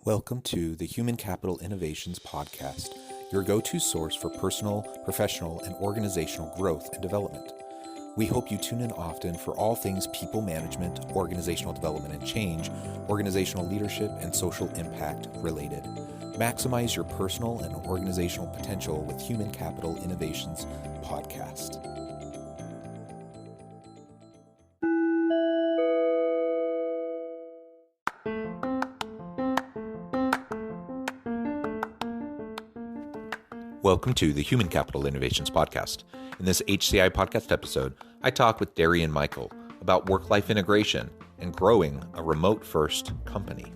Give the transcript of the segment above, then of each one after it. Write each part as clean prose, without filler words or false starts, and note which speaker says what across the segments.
Speaker 1: Welcome to the Human Capital Innovations Podcast, your go-to source for personal, professional, and organizational growth and development. We hope you tune in often for all things people management, organizational development and change, organizational leadership, and social impact related. Maximize your personal and organizational potential with Human Capital Innovations Podcast. Welcome to the Human Capital Innovations Podcast. In this HCI podcast episode, I talk with Darrian and Mikell about work-life integration and growing a remote-first company.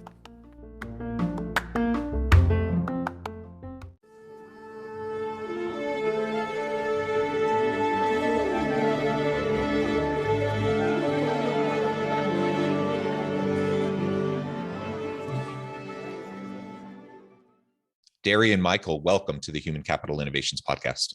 Speaker 1: Darrian and Mikell, welcome to the Human Capital Innovations Podcast.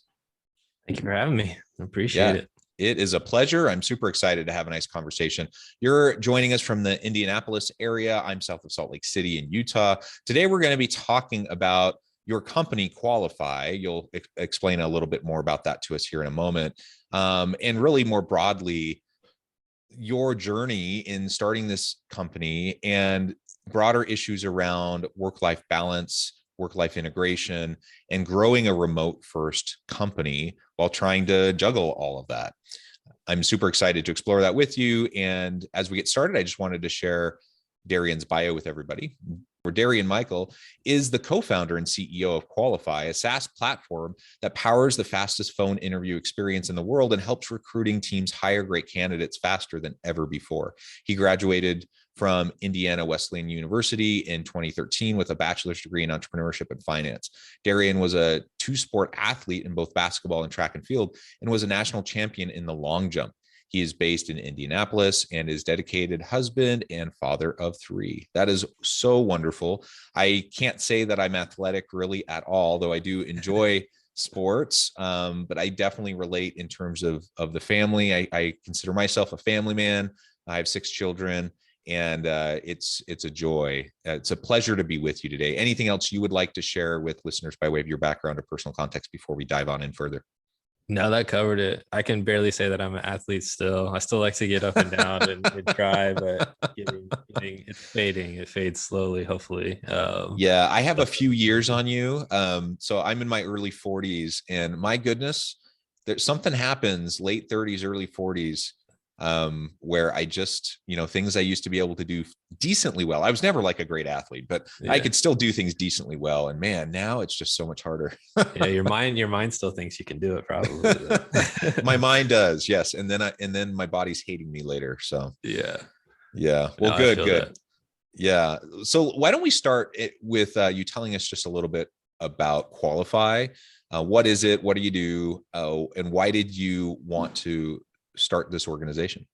Speaker 2: Thank you for having me. I appreciate it.
Speaker 1: It is a pleasure. I'm super excited to have a nice conversation. You're joining us from the Indianapolis area. I'm south of Salt Lake City in Utah. Today, we're going to be talking about your company, Qualify. You'll explain a little bit more about that to us here in a moment. And really more broadly, your journey in starting this company and broader issues around work-life balance, work-life integration, and growing a remote-first company while trying to juggle all of that. I'm super excited to explore that with you. And as we get started, I just wanted to share Darrian's bio with everybody. Darrian Mikell is the co-founder and CEO of Qualify, a SaaS platform that powers the fastest phone interview experience in the world and helps recruiting teams hire great candidates faster than ever before. He graduated from Indiana Wesleyan University in 2013 with a bachelor's degree in entrepreneurship and finance. Darrian was a two-sport athlete in both basketball and track and field and was a national champion in the long jump. He is based in Indianapolis and is dedicated husband and father of three. That is so wonderful. I can't say that I'm athletic really at all, though I do enjoy sports, but I definitely relate in terms of the family. I consider myself a family man. I have 6 children, and it's a joy. It's a pleasure to be with you today. Anything else you would like to share with listeners by way of your background or personal context before we dive on in further?
Speaker 2: No, that covered it. I can barely say that I'm an athlete still. I still like to get up and down and try, but it's fading. It fades slowly, hopefully.
Speaker 1: Yeah, I have a few years on you. So I'm in my early 40s, and my goodness, there's something happens late 30s, early 40s, where I just, things I used to be able to do decently well. I was never like a great athlete, but I could still do things decently well. And man, now it's just so much harder.
Speaker 2: Yeah, your mind still thinks you can do it, probably.
Speaker 1: My mind does, yes. And then my body's hating me later. So
Speaker 2: yeah.
Speaker 1: Well,
Speaker 2: no,
Speaker 1: good.
Speaker 2: That.
Speaker 1: Yeah. So why don't we start it with you telling us just a little bit about Qualify? What is it? What do you do? And why did you want to start this organization?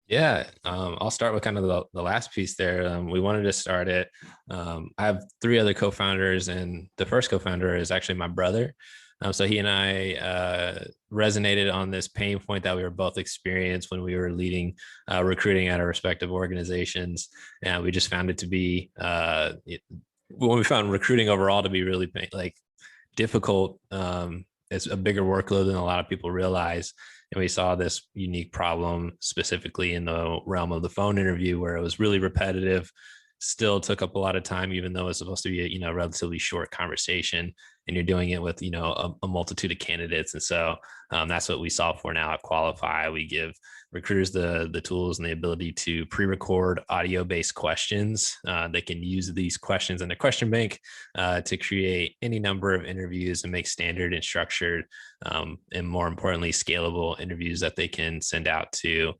Speaker 2: Yeah, I'll start with kind of the last piece there. We wanted to start it. I have 3 other co-founders, and the first co-founder is actually my brother. So he and I resonated on this pain point that we were both experienced when we were leading recruiting at our respective organizations. And we just found it to be, when we found recruiting overall to be really difficult, it's a bigger workload than a lot of people realize. And we saw this unique problem specifically in the realm of the phone interview, where it was really repetitive, still took up a lot of time, even though it's supposed to be a relatively short conversation, and you're doing it with a multitude of candidates. And so that's what we solve for now at Qualify. We give recruiters the tools and the ability to pre-record audio-based questions. They can use these questions in the question bank to create any number of interviews and make standard and structured, and more importantly, scalable interviews that they can send out to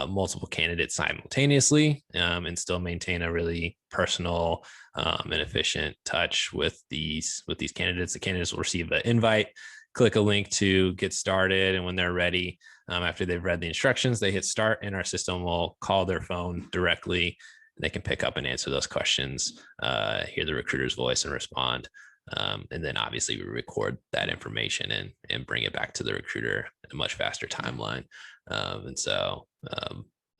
Speaker 2: multiple candidates simultaneously, and still maintain a really personal and efficient touch with these candidates. The candidates will receive an invite, click a link to get started, and when they're ready, after they've read the instructions, they hit start, and our system will call their phone directly. They can pick up and answer those questions, hear the recruiter's voice and respond. And then obviously we record that information and bring it back to the recruiter at a much faster timeline. And so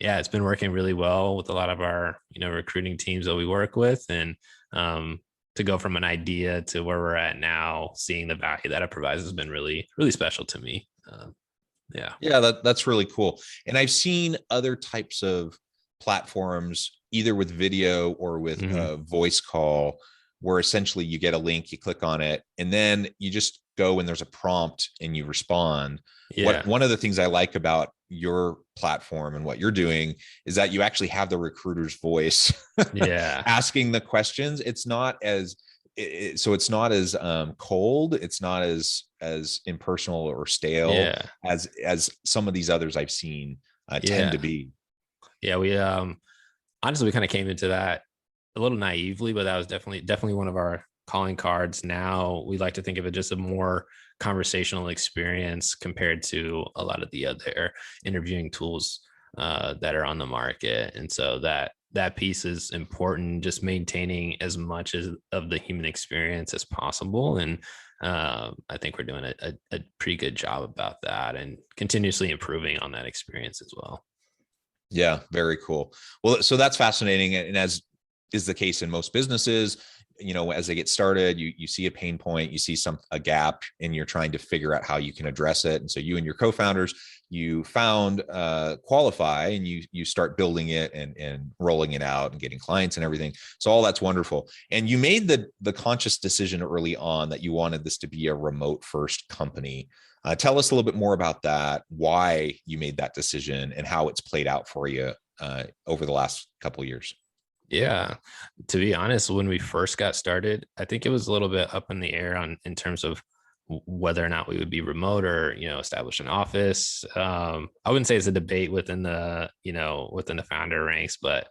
Speaker 2: Yeah, it's been working really well with a lot of our, recruiting teams that we work with. And to go from an idea to where we're at now, seeing the value that it provides has been really, really special to me. Yeah.
Speaker 1: Yeah, that's really cool. And I've seen other types of platforms, either with video or with
Speaker 2: Hmm.
Speaker 1: a voice call, where essentially you get a link, you click on it, and then you just go and there's a prompt and you respond.
Speaker 2: Yeah.
Speaker 1: One of the things I like about your platform and what you're doing is that you actually have the recruiter's voice
Speaker 2: Yeah.
Speaker 1: asking the questions. It's not as so it's not as cold, it's not as impersonal or stale
Speaker 2: Yeah.
Speaker 1: as some of these others I've seen tend to
Speaker 2: Yeah.
Speaker 1: be.
Speaker 2: Yeah. We honestly, we kind of came into that a little naively, but that was definitely one of our calling cards. Now we like to think of it just a more conversational experience compared to a lot of the other interviewing tools that are on the market. And so that piece is important, just maintaining as much as of the human experience as possible. And I think we're doing a pretty good job about that and continuously improving on that experience as well.
Speaker 1: Yeah, very cool. Well, so that's fascinating. And as is the case in most businesses, as they get started, you see a pain point, you see a gap, and you're trying to figure out how you can address it. And so you and your co-founders, you found Qualify, and you start building it and rolling it out and getting clients and everything. So all that's wonderful. And you made the conscious decision early on that you wanted this to be a remote first company. Tell us a little bit more about that, why you made that decision and how it's played out for you over the last couple of years.
Speaker 2: Yeah. To be honest, when we first got started, I think it was a little bit up in the air in terms of whether or not we would be remote or, establish an office. I wouldn't say it's a debate within the founder ranks, but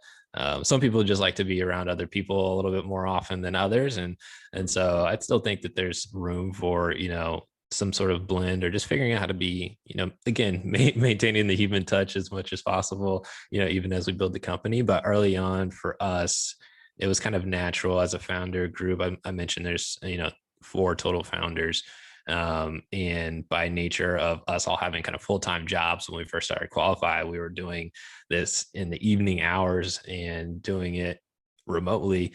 Speaker 2: some people just like to be around other people a little bit more often than others. And so I'd still think that there's room for, some sort of blend or just figuring out how to be, again, maintaining the human touch as much as possible, even as we build the company. But early on for us, it was kind of natural as a founder group. I mentioned there's, 4 total founders. And by nature of us all having kind of full-time jobs when we first started Qualify, we were doing this in the evening hours and doing it remotely,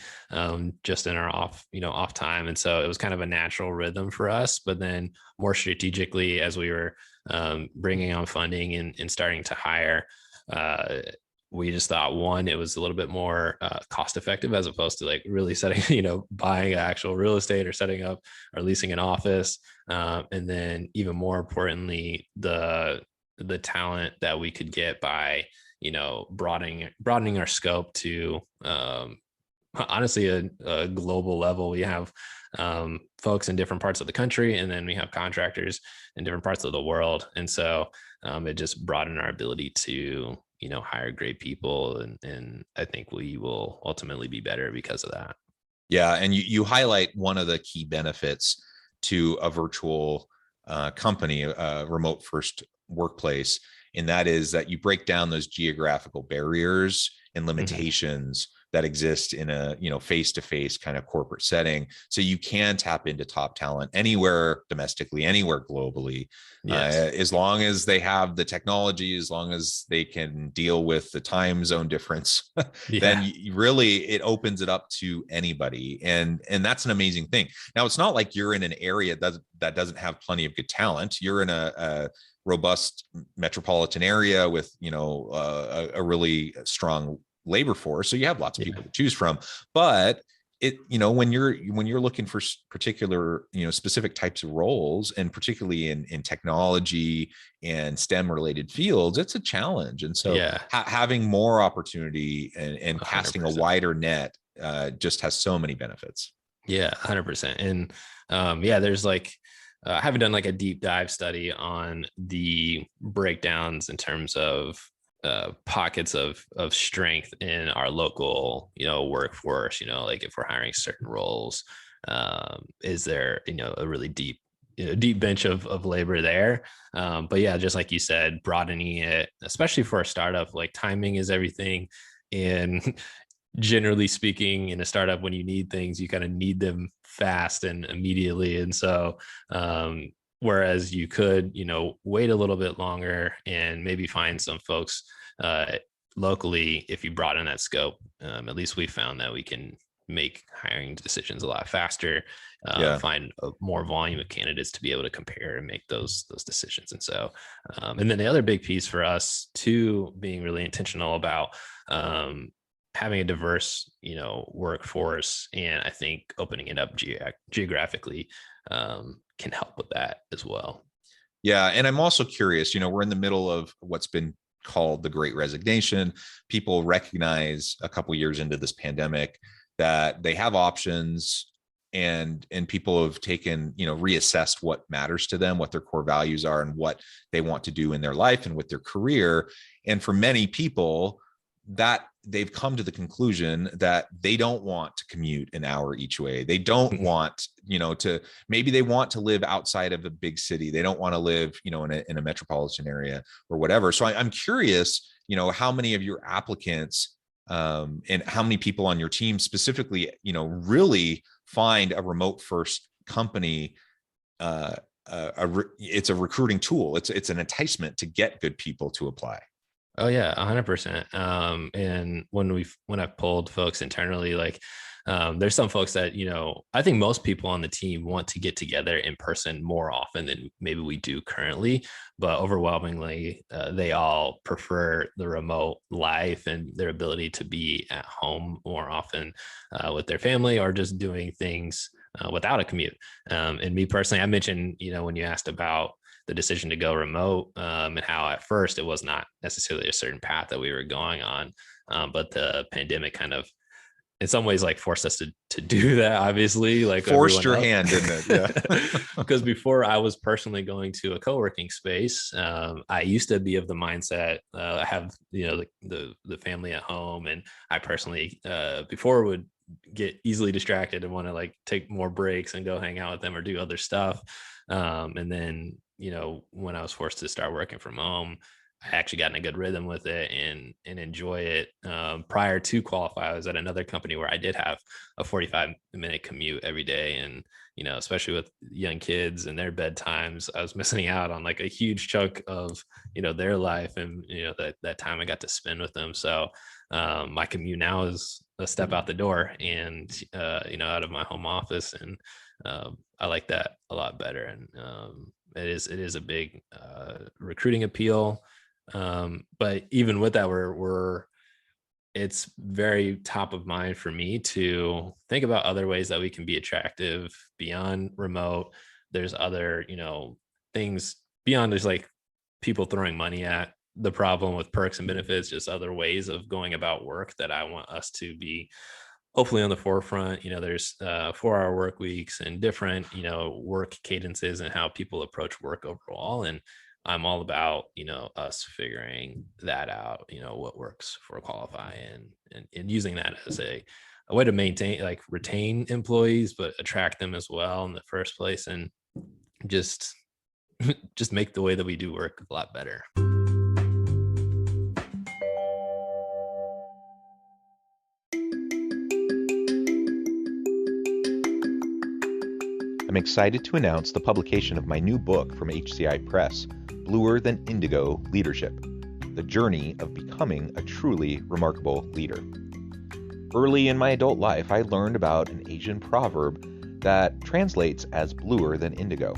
Speaker 2: just in our off time. And so it was kind of a natural rhythm for us. But then more strategically, as we were bringing on funding and starting to hire, we just thought, one, it was a little bit more cost effective as opposed to like really setting, buying actual real estate or setting up or leasing an office. And then even more importantly, the talent that we could get by, broadening our scope to honestly a global level. We have folks in different parts of the country, and then we have contractors in different parts of the world. And so it just broadened our ability to, hire great people. And I think we will ultimately be better because of that.
Speaker 1: Yeah, and you highlight one of the key benefits to a virtual company, a remote first workplace, and that is that you break down those geographical barriers and
Speaker 2: Mhm.
Speaker 1: limitations that exist in a face-to-face kind of corporate setting, so you can tap into top talent anywhere domestically, anywhere globally,
Speaker 2: Yes.
Speaker 1: as long as they have the technology, as long as they can deal with the time zone difference. Then
Speaker 2: Yeah.
Speaker 1: really it opens it up to anybody, and that's an amazing thing. Now it's not like you're in an area that doesn't have plenty of good talent. You're in a robust metropolitan area with a really strong labor force, so you have lots of
Speaker 2: Yeah.
Speaker 1: people to choose from. But when you're looking for particular specific types of roles, and particularly in technology and STEM related fields, it's a challenge. And so
Speaker 2: Yeah.
Speaker 1: having more opportunity and casting a
Speaker 2: 100%.
Speaker 1: wider net just has so many benefits.
Speaker 2: Yeah, 100%. And yeah, there's like, I haven't done like a deep dive study on the breakdowns in terms of pockets of strength in our local, workforce. Like if we're hiring certain roles, is there, a really deep bench of labor there. But yeah, just like you said, broadening it, especially for a startup, like timing is everything. And generally speaking, in a startup, when you need things, you kind of need them fast and immediately. And so whereas you could, wait a little bit longer and maybe find some folks locally, if you broaden that scope, at least we found that we can make hiring decisions a lot faster, find a more volume of candidates to be able to compare and make those decisions. And so, and then the other big piece for us too, being really intentional about having a diverse, workforce, and I think opening it up geographically can help with that as well.
Speaker 1: Yeah. And I'm also curious, we're in the middle of what's been called the Great Resignation. People recognize a couple years into this pandemic that they have options, and people have taken, reassessed what matters to them, what their core values are, and what they want to do in their life and with their career. And for many people, that they've come to the conclusion that they don't want to commute an hour each way. They don't want, maybe they want to live outside of a big city. They don't want to live, in a metropolitan area or whatever. So I'm curious, how many of your applicants and how many people on your team specifically, really find a remote first company. It's a recruiting tool. It's an enticement to get good people to apply.
Speaker 2: Oh yeah, 100%. And when I've polled folks internally, like there's some folks that, I think most people on the team want to get together in person more often than maybe we do currently, but overwhelmingly, they all prefer the remote life and their ability to be at home more often with their family, or just doing things without a commute. And me personally, I mentioned, when you asked about the decision to go remote, and how at first it was not necessarily a certain path that we were going on, but the pandemic kind of, in some ways, like forced us to do that. Obviously, like
Speaker 1: forced your hand, didn't it?
Speaker 2: Yeah. Because before, I was personally going to a co-working space. I used to be of the mindset, I have the family at home, and I personally before would get easily distracted and want to like take more breaks and go hang out with them or do other stuff. And then, when I was forced to start working from home, I actually got in a good rhythm with it and enjoy it. Prior to qualify, I was at another company where I did have a 45-minute commute every day. And, especially with young kids and their bedtimes, I was missing out on like a huge chunk of, their life and, that time I got to spend with them. So my commute now is a step out the door and, out of my home office. And I like that a lot better. And it is a big recruiting appeal. But even with that, it's very top of mind for me to think about other ways that we can be attractive beyond remote. There's other, things beyond just like people throwing money at the problem with perks and benefits, just other ways of going about work that I want us to be hopefully on the forefront. There's 4-hour work weeks and different, work cadences and how people approach work overall. And I'm all about, us figuring that out, what works for Qualify and using that as a way to maintain, like retain employees, but attract them as well in the first place. And just make the way that we do work a lot better.
Speaker 1: I'm excited to announce the publication of my new book from HCI Press, Bluer Than Indigo Leadership: The Journey of Becoming a Truly Remarkable Leader. Early in my adult life, I learned about an Asian proverb that translates as bluer than indigo.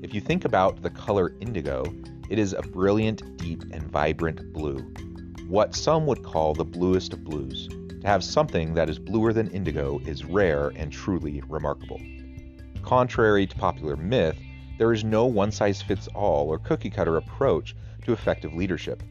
Speaker 1: If you think about the color indigo, it is a brilliant, deep, and vibrant blue, what some would call the bluest of blues. To have something that is bluer than indigo is rare and truly remarkable. Contrary to popular myth, there is no one-size-fits-all or cookie-cutter approach to effective leadership.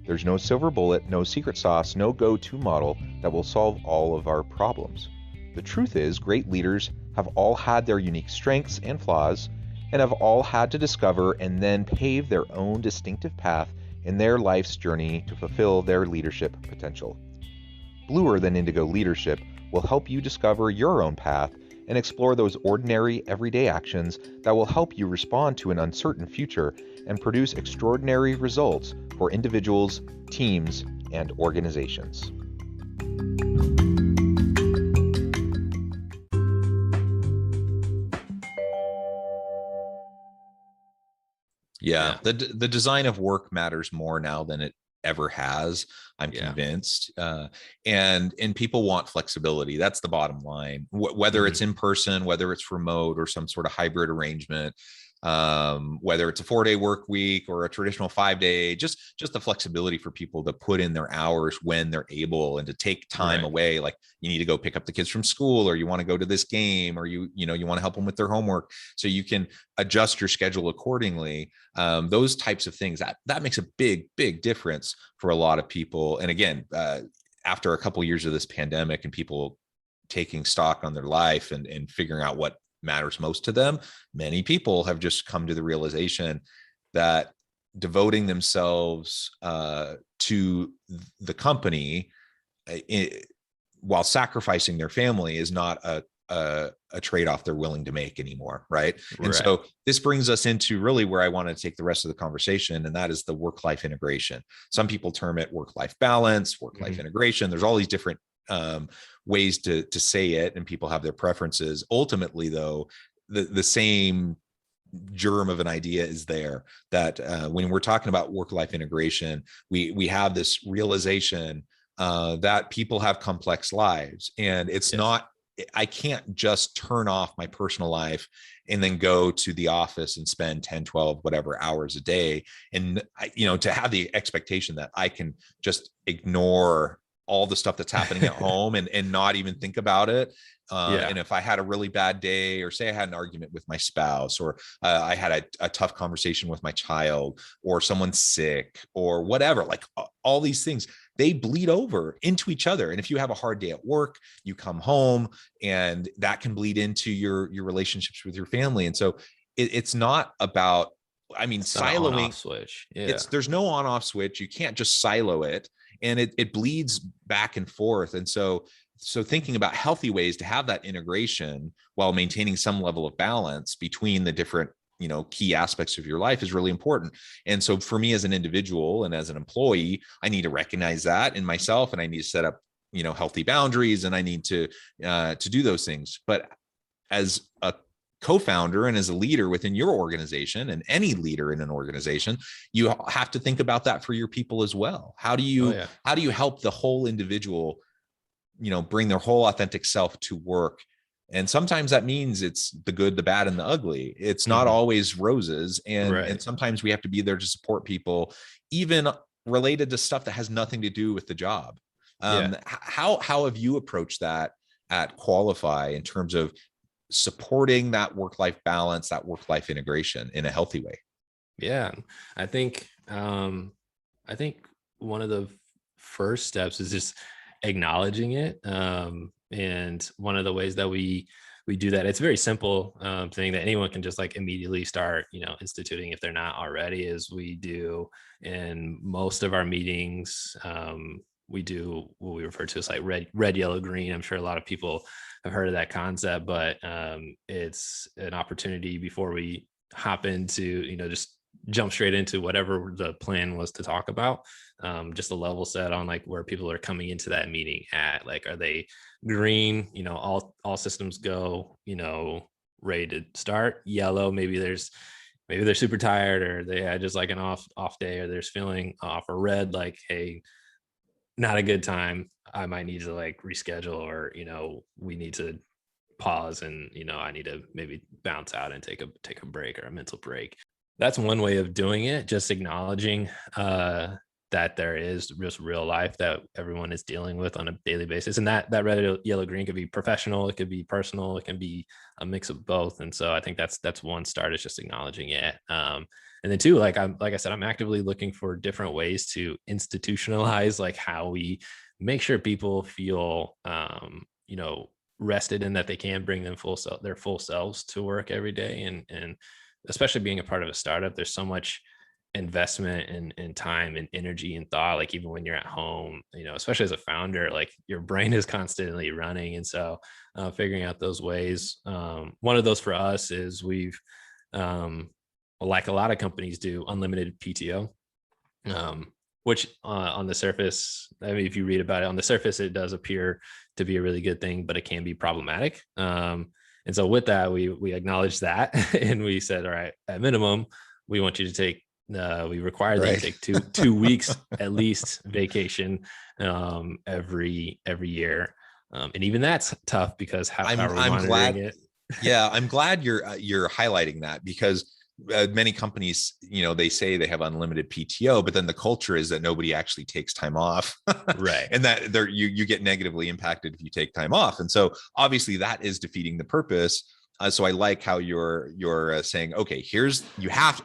Speaker 1: There's no silver bullet, no secret sauce, no go-to model that will solve all of our problems. The truth is, great leaders have all had their unique strengths and flaws, and have all had to discover and then pave their own distinctive path in their life's journey to fulfill their leadership potential. Bluer Than Indigo Leadership will help you discover your own path and explore those ordinary, everyday actions that will help you respond to an uncertain future and produce extraordinary results for individuals, teams, and organizations. Yeah. The design of work matters more now than it ever has. I'm
Speaker 2: Yeah.
Speaker 1: convinced. And people want flexibility. That's the bottom line. Whether it's in person, whether it's remote, or some sort of hybrid arrangement, whether it's a 4-day work week or a traditional 5-day, just the flexibility for people to put in their hours when they're able, and to take time away. Like, you need to go pick up the kids from school, or you want to go to this game, or you want to help them with their homework, so you can adjust your schedule accordingly. Those types of things, that makes a big difference for a lot of people. And again, after a couple of years of this pandemic and people taking stock on their life and figuring out what matters most to them, many people have just come to the realization that devoting themselves to the company while sacrificing their family is not a trade-off they're willing to make anymore, right? And so this brings us into really where I want to take the rest of the conversation, and that is the work-life integration. Some people term it work-life balance, work-life integration. There's all these different ways to say it, and people have their preferences. Ultimately, though, the same germ of an idea is there, that when we're talking about work-life integration, we have this realization that people have complex lives, and it's not, I can't just turn off my personal life and then go to the office and spend 10, 12, whatever hours a day. And, to have the expectation that I can just ignore all the stuff that's happening at home and not even think about it. And if I had a really bad day, or say I had an argument with my spouse, or I had a tough conversation with my child, or someone's sick, or whatever, like all these things, they bleed over into each other. And if you have a hard day at work, you come home, and that can bleed into your relationships with your family. And so it's not about, siloing.
Speaker 2: Switch.
Speaker 1: There's no on-off switch. You can't just silo it, and it bleeds back and forth. And so thinking about healthy ways to have that integration while maintaining some level of balance between the different, key aspects of your life is really important. And so for me as an individual and as an employee, I need to recognize that in myself, and I need to set up, healthy boundaries, and I need to do those things. But as a co-founder and as a leader within your organization, and any leader in an organization, you have to think about that for your people as well. How do you help the whole individual, bring their whole authentic self to work? And sometimes that means it's the good, the bad, and the ugly. It's not always roses. And sometimes we have to be there to support people, even related to stuff that has nothing to do with the job. How have you approached that at Qualify in terms of supporting that work-life balance, that work-life integration in a healthy way?
Speaker 2: Yeah, I think one of the first steps is just acknowledging it. And one of the ways that we do that, it's a very simple thing that anyone can just like immediately start, instituting if they're not already, is we do in most of our meetings, we do what we refer to as like red, yellow, green. I'm sure a lot of people have heard of that concept, but it's an opportunity before we hop into, just jump straight into whatever the plan was to talk about, just a level set on like where people are coming into that meeting at. Like, are they green, all systems go, ready to start? Yellow, maybe they're super tired, or they had just like an off day, or they're feeling off. Or red, like, hey, not a good time, I might need to like reschedule, or we need to pause, and I need to maybe bounce out and take a break, or a mental break. That's one way of doing it, just acknowledging that there is just real life that everyone is dealing with on a daily basis. And that red, yellow, green could be professional, it could be personal, it can be a mix of both. And so I think that's one start, is just acknowledging it. And then two, like I said, I'm actively looking for different ways to institutionalize like how we make sure people feel rested, and that they can bring their full selves to work every day. And especially being a part of a startup, there's so much investment and time and energy and thought, like even when you're at home, especially as a founder, like your brain is constantly running. And so figuring out those ways, one of those for us is we've like a lot of companies do, unlimited PTO, which on the surface, if you read about it, on the surface it does appear to be a really good thing, but it can be problematic. And so with that, we acknowledged that and we said, all right, at minimum, we want you to take We require that you
Speaker 1: Right.
Speaker 2: take two weeks at least vacation every year. And even that's tough because how are we
Speaker 1: I'm
Speaker 2: monitoring
Speaker 1: glad.
Speaker 2: it?
Speaker 1: Yeah, I'm glad you're highlighting that, because many companies, they say they have unlimited PTO, but then the culture is that nobody actually takes time off,
Speaker 2: Right.
Speaker 1: and that you get negatively impacted if you take time off. And so obviously that is defeating the purpose. So I like how you're saying, okay,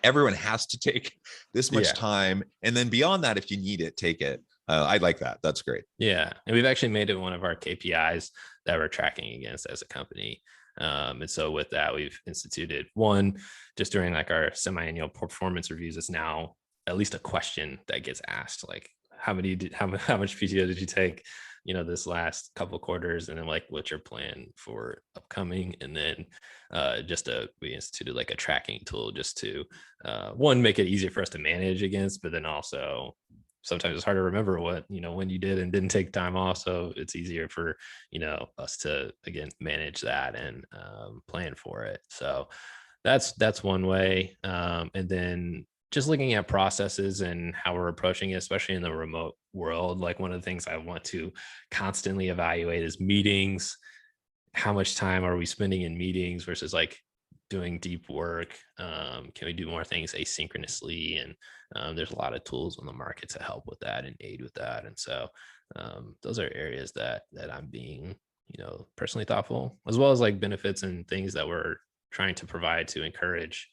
Speaker 1: everyone has to take this much
Speaker 2: Yeah.
Speaker 1: time, and then beyond that, if you need it, take it. I like that. That's great.
Speaker 2: Yeah. And we've actually made it one of our KPIs that we're tracking against as a company. And so with that, we've instituted one just during like our semi-annual performance reviews. It's now at least a question that gets asked, like how much PTO did you take, this last couple quarters, and then like what's your plan for upcoming, and then we instituted like a tracking tool just to one, make it easier for us to manage against, but then also sometimes it's hard to remember what when you did and didn't take time off, so it's easier for us to again manage that and plan for it. So that's one way. And then just looking at processes and how we're approaching it, especially in the remote world, like one of the things I want to constantly evaluate is meetings. How much time are we spending in meetings versus like doing deep work? Can we do more things asynchronously? And there's a lot of tools on the market to help with that and aid with that. And so those are areas that I'm being, personally thoughtful, as well as like benefits and things that we're trying to provide to encourage,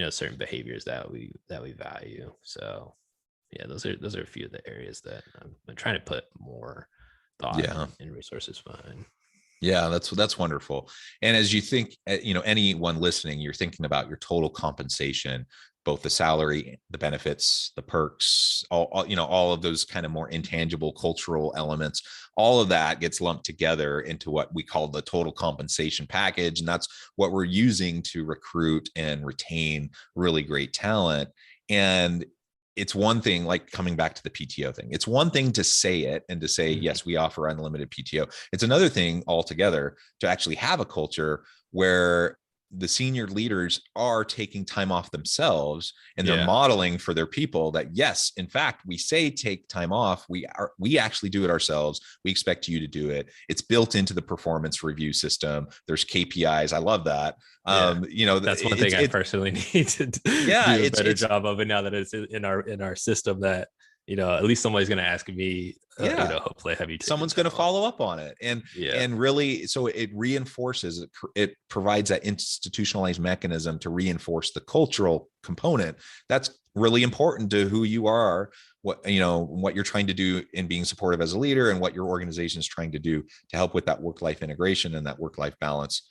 Speaker 2: certain behaviors that we value. So yeah, those are a few of the areas that I'm trying to put more thought
Speaker 1: Yeah.
Speaker 2: and resources behind.
Speaker 1: Yeah, that's wonderful. And as you think, anyone listening, you're thinking about your total compensation, both the salary, the benefits, the perks, all of those kind of more intangible cultural elements. All of that gets lumped together into what we call the total compensation package, and that's what we're using to recruit and retain really great talent. And it's one thing, like coming back to the PTO thing, it's one thing to say it and to say, yes, we offer unlimited PTO. It's another thing altogether to actually have a culture where the senior leaders are taking time off themselves, and they're
Speaker 2: Yeah.
Speaker 1: modeling for their people that, yes, in fact, we say take time off. We actually do it ourselves. We expect you to do it. It's built into the performance review system. There's KPIs. I love that.
Speaker 2: Yeah. That's one thing I personally need to do a better job of it now that it's in our system, that at least somebody's going to ask me, hopefully have you taken
Speaker 1: someone's going to follow up on it, and really, so it reinforces, it provides that institutionalized mechanism to reinforce the cultural component. That's really important to who you are, what you're trying to do in being supportive as a leader, and what your organization is trying to do to help with that work-life integration and that work-life balance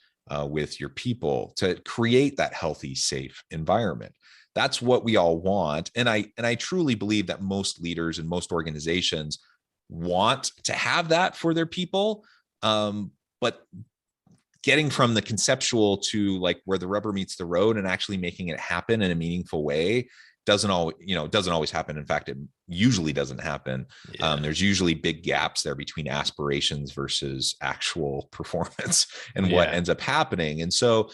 Speaker 1: with your people, to create that healthy, safe environment. That's what we all want. And I truly believe that most leaders and most organizations want to have that for their people. But getting from the conceptual to like where the rubber meets the road and actually making it happen in a meaningful way doesn't always happen. In fact, it usually doesn't happen. There's usually big gaps there between aspirations versus actual performance and what ends up happening. And so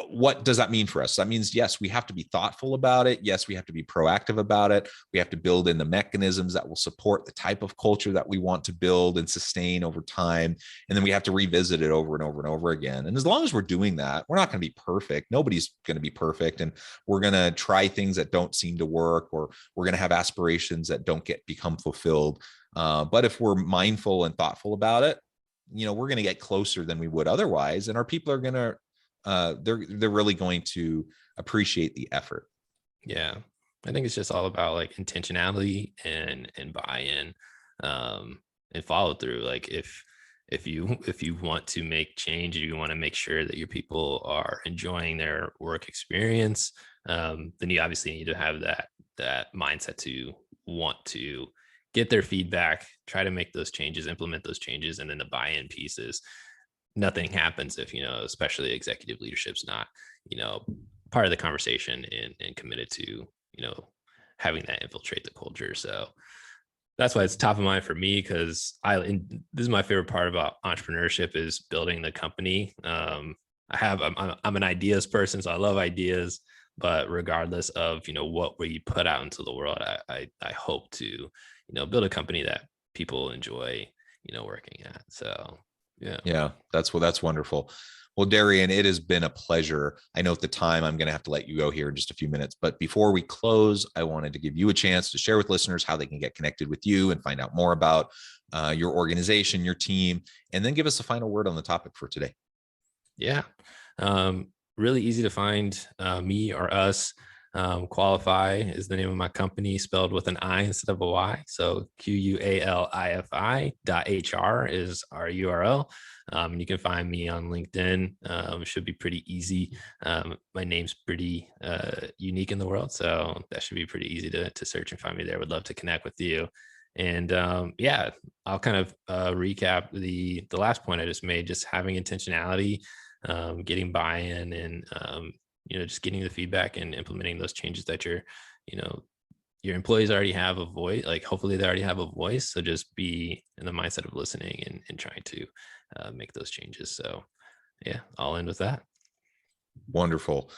Speaker 1: what does that mean for us? That means, yes, we have to be thoughtful about it. Yes, we have to be proactive about it. We have to build in the mechanisms that will support the type of culture that we want to build and sustain over time. And then we have to revisit it over and over and over again. And as long as we're doing that, we're not going to be perfect. Nobody's going to be perfect. And we're going to try things that don't seem to work, or we're going to have aspirations that don't become fulfilled. But if we're mindful and thoughtful about it, we're going to get closer than we would otherwise. And our people are going to, they're really going to appreciate the effort.
Speaker 2: Yeah, I think it's just all about like intentionality and buy-in, and follow through. Like if you want to make change, you want to make sure that your people are enjoying their work experience, then you obviously need to have that mindset to want to get their feedback, try to make those changes, implement those changes. And then the buy-in pieces, nothing happens if, especially executive leadership's not, part of the conversation and committed to, having that infiltrate the culture. So that's why it's top of mind for me, because this is my favorite part about entrepreneurship, is building the company. I'm an ideas person, so I love ideas, But regardless of, what we put out into the world, I hope to, build a company that people enjoy, working at. So, yeah.
Speaker 1: Yeah, that's wonderful. Well, Darrian, it has been a pleasure. I know at the time I'm going to have to let you go here in just a few minutes, but before we close, I wanted to give you a chance to share with listeners how they can get connected with you and find out more about your organization, your team, and then give us a final word on the topic for today.
Speaker 2: Yeah. Really easy to find me or us. Qualify is the name of my company, spelled with an I instead of a Y. So QUALIFI.HR is our URL. You can find me on LinkedIn. It should be pretty easy. My name's pretty unique in the world, so that should be pretty easy to search and find me there. Would love to connect with you. And yeah, I'll kind of recap the last point I just made, just having intentionality, getting buy-in, and just getting the feedback and implementing those changes that your employees already have a voice. Like, hopefully they already have a voice. So just be in the mindset of listening and trying to make those changes. So yeah, I'll end with that.
Speaker 1: Wonderful.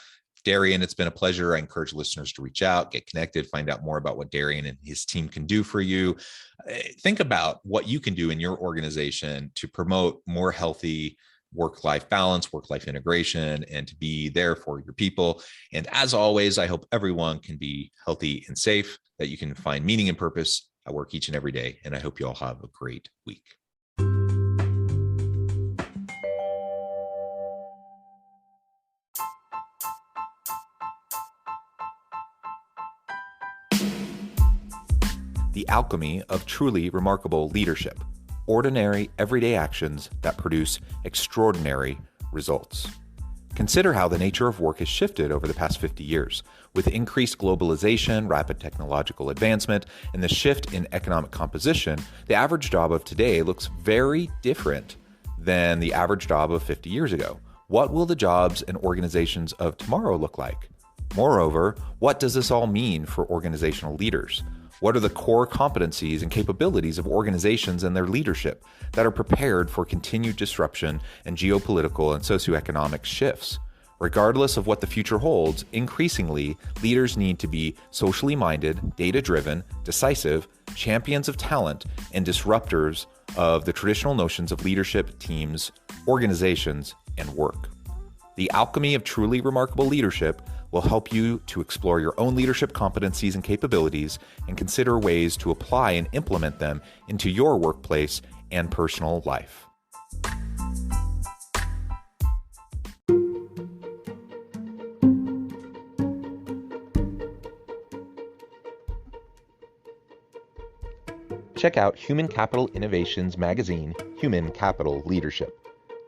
Speaker 1: Darrian, it's been a pleasure. I encourage listeners to reach out, get connected, find out more about what Darrian and his team can do for you. Think about what you can do in your organization to promote more healthy work-life balance, work-life integration, and to be there for your people. And as always, I hope everyone can be healthy and safe, that you can find meaning and purpose at work each and every day. And I hope you all have a great week. The alchemy of truly remarkable leadership. Ordinary, everyday actions that produce extraordinary results. Consider how the nature of work has shifted over the past 50 years. With increased globalization, rapid technological advancement, and the shift in economic composition, the average job of today looks very different than the average job of 50 years ago. What will the jobs and organizations of tomorrow look like? Moreover, what does this all mean for organizational leaders? What are the core competencies and capabilities of organizations and their leadership that are prepared for continued disruption and geopolitical and socioeconomic shifts? Regardless of what the future holds, increasingly, leaders need to be socially minded, data-driven, decisive, champions of talent, and disruptors of the traditional notions of leadership, teams, organizations, and work. The alchemy of truly remarkable leadership will help you to explore your own leadership competencies and capabilities and consider ways to apply and implement them into your workplace and personal life. Check out Human Capital Innovations magazine, Human Capital Leadership.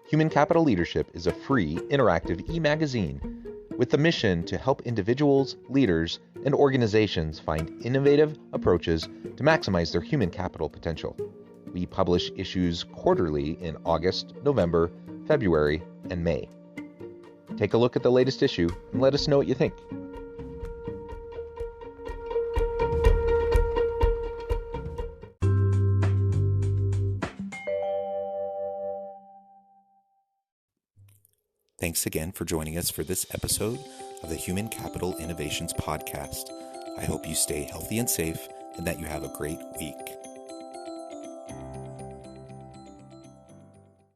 Speaker 1: Human Capital Leadership is a free, interactive e-magazine with the mission to help individuals, leaders, and organizations find innovative approaches to maximize their human capital potential. We publish issues quarterly in August, November, February, and May. Take a look at the latest issue and let us know what you think. Thanks again for joining us for this episode of the Human Capital Innovations Podcast. I hope you stay healthy and safe and that you have a great week.